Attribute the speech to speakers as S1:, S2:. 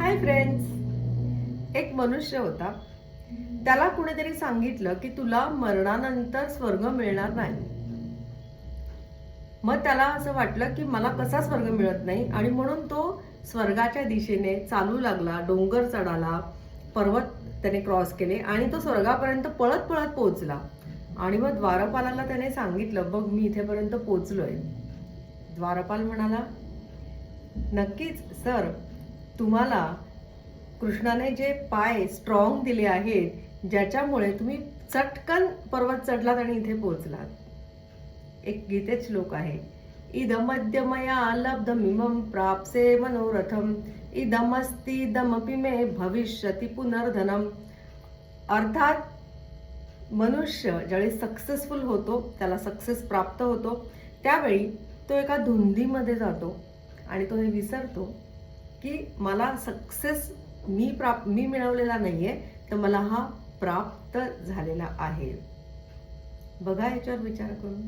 S1: Hi friends. एक मनुष्य होता. त्याला कुणीतरी सांगितलं की तुला मरणानंतर स्वर्ग मिळणार नाही. मग त्याला असं वाटलं की मला कसा स्वर्ग मिळत नाही, आणि म्हणून तो स्वर्गाच्या दिशेने चालू लागला. डोंगर चढाला, पर्वत त्याने क्रॉस केले आणि तो स्वर्गापर्यंत पळत पळत पोहोचला. आणि मग द्वारपालाला त्याने सांगितलं, बघ मी इथेपर्यंत पोहोचलोय. द्वारपाल म्हणाला, नक्कीच सर, तुम्हाला कृष्णाने जे पाय स्ट्रॉंग दिले आहेत, ज्याच्यामुळे तुम्ही चटकन पर्वत चढलात आणि इथे पोहोचलात. एक गीतेत श्लोक आहे, इदमद्य मया लब्धमिमं प्राप्से मनोरथम इदमस्तीदमपि मे भविष्यति पुनर्धनम. अर्थात मनुष्य ज्यावेळी सक्सेसफुल होतो, त्याला सक्सेस प्राप्त होतो, त्यावेळी तो एका धुंदीमध्ये जातो आणि तो हे विसरतो की मला सक्सेस मी मिळवलेला नाहीये, तर मला हा प्राप्त झालेला आहे. बघा याच्यावर विचार करून.